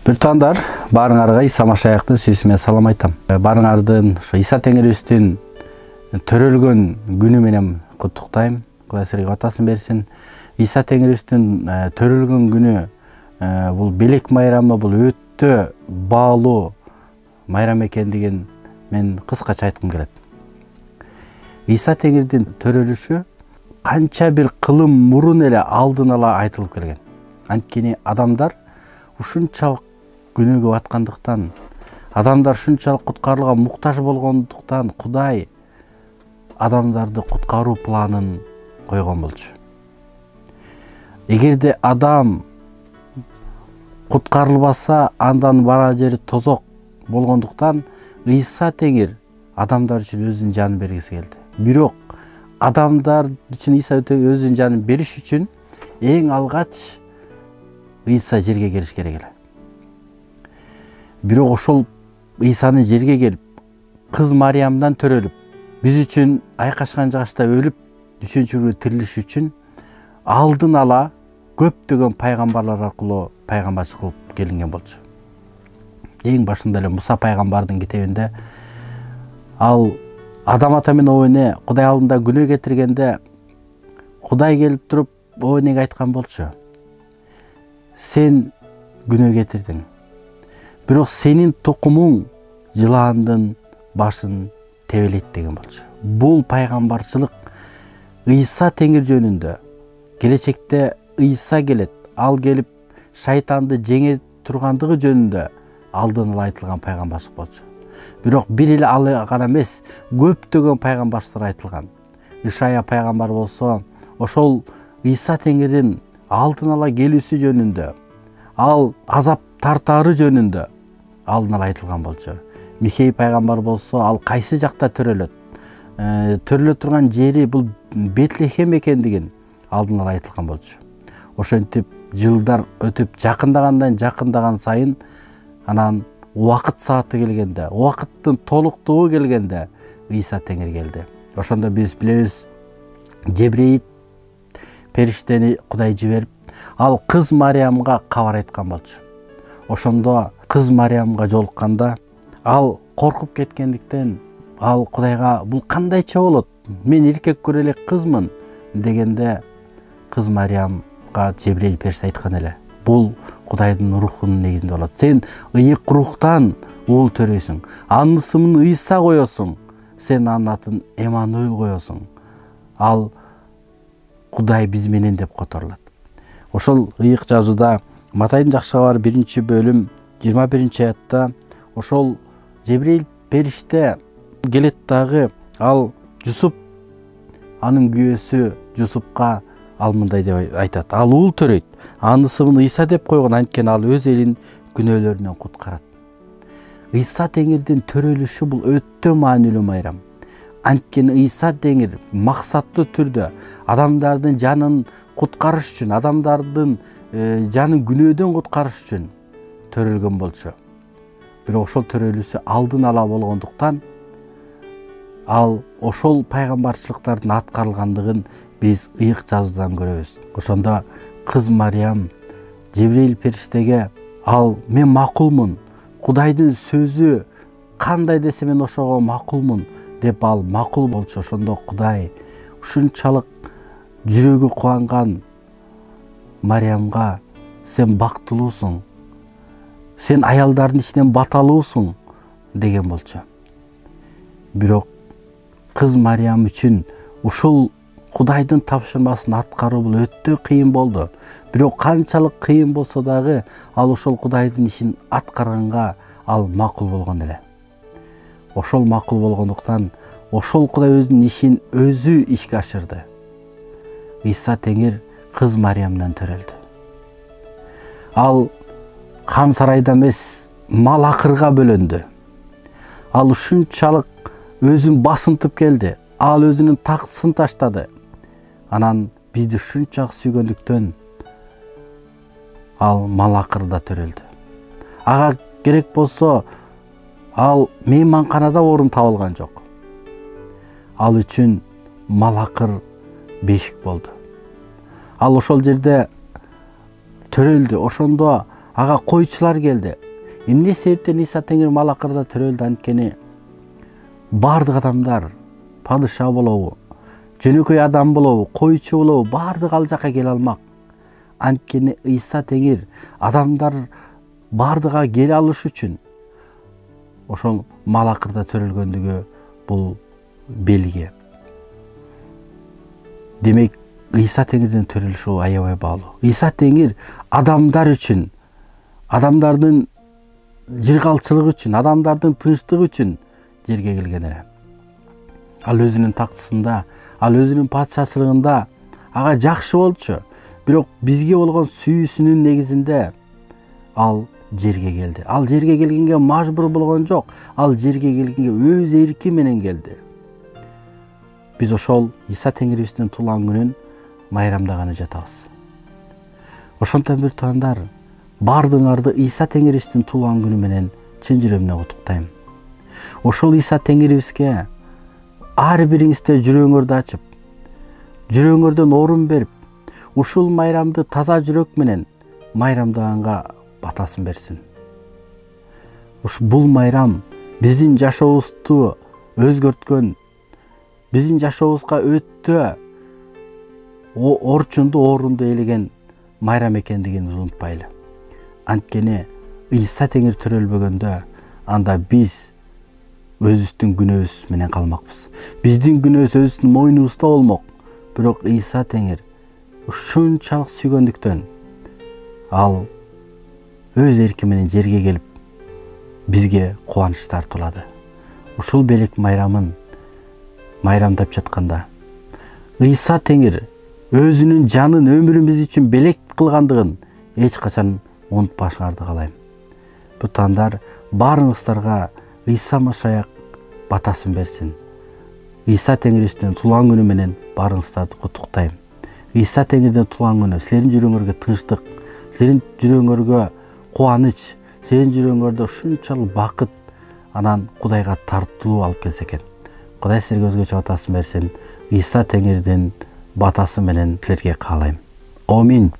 Бир таңдар барыңарга Иса Машаяктын сүйүсү салам айтам. Барыңардын ошо Иса Теңирибиздин төрөлгөн күнү менен куттуктайм. Кудай силерге батасын берсин. Иса Теңирибиздин төрөлгөн күнү бул белек майрамы, бул өтө баалуу майрам экендигин мен кыскача айткым келет. Иса Теңирдин төрөлүшү канча бир кылым мурун эле алдын ала айтылып келген. Анткени адамдар ушунчалык күнөөгө баткандыктан, адамдар ушунчалык куткарууга муктаж болгондуктан Кудай адамдарды куткаруу планын койгон болчу. Эгерде адам куткарылбаса, андан бара жери тозок болгондуктан Иса Теңир адамдар үчүн өзүнүн жанын бергиси келди. Бирок адамдар үчүн Иса өзүнүн жанын бериш үчүн эң алгач Иса жерге келиш керек эле. Бирок ошол Исанын жерге келип, кыз Мариямдан төрөлүп, биз үчүн айкашкан жагышта өлүп, үчүнчү күнү тирилиш үчүн алдын ала көптөгөн пайгамбарлар аркылуу пайгамбарчылык кылып келинген болчу. Эң башында эле Муса пайгамбардын китебинде ал Адам ата менен Ооне Кудай алдында күнөө кетиргенде Кудай келип туруп Оонеге айткан болчу: сен күнөө кетирдиң, бирок сенин тукумуң жылаандын башын тебелейт деген болчу. Бул пайгамбарчылык Иса Теңир жөнүндө. Келечекте Иса келет, ал келип шайтанды жеңе тургандыгы жөнүндө алдын ала айтылган пайгамбарчылык болчу. Бирок бир эле ал гана эмес, көптөгөн пайгамбарлар айтылган. Ишая пайгамбар болсо, ошол Иса Теңирдин алдын ала келүүсү жөнүндө, ал азап тартаары жөнүндө алдын ала айтылган болчу. Михей пайгамбар болсо, ал кайсы жакта төрөлөт, төрөлө турган жери бул Бетлехем экендигин алдын ала айтылган болчу. Ошентип жылдар өтүп жакындаган сайын, анан убакыт сааты келгенде, убакыттын толуктугу келгенде Иса Теңир келди. Ошондо биз билебиз, Жебрейил периштени Кудай жиберип, ал кыз Мариямга кабар айткан болчу. Ошондо кыз Мариямга жолукканда, ал коркуп кеткендиктен, ал Кудайга бул кандайча болот? Мен эркек көрө элек кызмын дегенде, кыз Мариямга Жебрейил периште айткан эле: бул Кудайдын рухунун негизинде болот. Сен ыйык рухтан уул төрөйсүң. Анын ысымын Иса коесуң. Сен анын атын Эммануил коесуң. Ал Кудай биз менен деп которулат. Ошол ыйык жазууда Матайдын жакшы кабары 1-бөлүм 21-аятта ошол Жебрейил периште келет дагы, ал Жусуп, анын күйөөсү Жусупка ал мындай деп айтат: ал уул төрөйт, анын ысымын Иса деп койгон, анткени ал өз элин күнөөлөрүнөн куткарат. Иса Теңирдин төрөлүшү бул өтө маанилүү майрам. Анткени Иса Теңир максаттуу түрдө адамдардын жанын куткарыш үчүн, адамдардын жанын күнөөдөн куткарыш үчүн төрөлгөн болчу. Бирок ошол төрөлүүсү алдын ала болгондуктан, ал ошол пайгамбарчылыктардын аткарылгандыгын биз ыйык жазуудан көрөбүз. Ошондо кыз Мариям Жебрейил периштеге: ал мен макулмун, Кудайдын сөзү кандай десе мен ошого макулмун деп ал макул болчу. Ошондо Кудай ушунчалык жүрөгү кубанган Мариямга: сен бактылуусуң, сен аялдардын ичинен баталуусуң деген болчу. Бирок кыз Мариям үчүн ушул Кудайдын тапшырмасын аткаруу бул өтө кыйын болду. Бирок канчалык кыйын болсо дагы, ал ошол Кудайдын ишин аткарганга ал макул болгон эле. Ошол макул болгондуктан, ошол Кудай өзүнүн ишин өзү ишке ашырды. Иса Теңир кыз Мариямдан төрөлдү. Ал хан сарайда эмес, мал акырга бөлөндү. Ал ушунчалык өзүн басынтып келди. Ал өзүнүн таксын таштады. Анан бизди ушунчалык сүйгөндүктөн ал мал акырда төрөлдү. Ага керек болсо, ал мейманканада орун табылган жок. Ал үчүн мал акыр бешик болду. Ал ошол жерде төрөлдү. Ошондо ага койчулар келди. Эмне себептен Иса Теңир Малакырда төрөлдү? Анткени бардык адамдар падыша болобу, жөнөкөй адам болобу, койчу болобу, бардык ал жака келе алмак. Анткени Иса Теңир адамдар бардыга келе алыш үчүн ошол Малакырда төрөлгөндүгү бул белги. Демек Иса Теңирдин төрөлүшү ул аябай баалуу. Иса Теңир адамдар үчүн, адамдардын жыргалчылыгы үчүн, адамдардын тынчтыгы үчүн жерге келген эле. Ал өзүнүн тактысында, ал өзүнүн патшачылыгында ага жакшы болчу. Бирок бизге болгон сүйүүсүнүн негизинде ал жерге келди. Ал жерге келгенге мажбур болгон жок. Ал жерге келгенге өз эрки менен келди. Биз ошол Иса Теңирибиздин туулган күнүн майрамдаганы жатабыз. Ошондон бир туугандар, бардыгыңарды Иса Теңирибиздин туулган күнү менен чын жүрөгүмдөн куттуктайм. Ошол Иса Теңирибизге ар бириңизде жүрөгүңөрдү ачып, жүрөгүңөрдөн орун берип, ушул майрамды таза жүрөк менен майрамдаганга батасын берсин. Бул майрам биздин жашообузду өзгөрткөн, биздин жашообузга өтө орчунду орунду ээлеген майрам экендигин унутпайлы. Анткени Иса Теңир төрөлбөгөндө анда биз өзүбүздүн күнөөбүз менен калмакпыз. Биздин күнөөбүз өзүбүздүн мойнубузда болмок. Бирок Иса Теңир ушунчалык сүйгөндүктөн ал өз эрки менен жерге келип бизге кубаныч тартуулады. Ушул белек майрамын майрамдап жатканда Иса Теңир өзүнүн жанын өмүрүн биз үчүн белек кылгандыгын эч качан унутпашыңарды каалайм. Бу таңдар баарыңыздарга Иса Машаяк батасын берсин. Иса Теңирибиздин туулган күнү менен баарыңыздарды куттуктайм. Иса Теңирдин туулган күнү силердин жүрөгүңөргө тынчтык, силердин жүрөгүңөргө кубаныч, силердин жүрөгүңөрдө ушунчалык бакыт, анан Кудайга тартылуу алып келсе экен. Кудай силерге өзгөчө батасын берсин. Иса Теңирдин батасы менен силерге каалайм. Амин.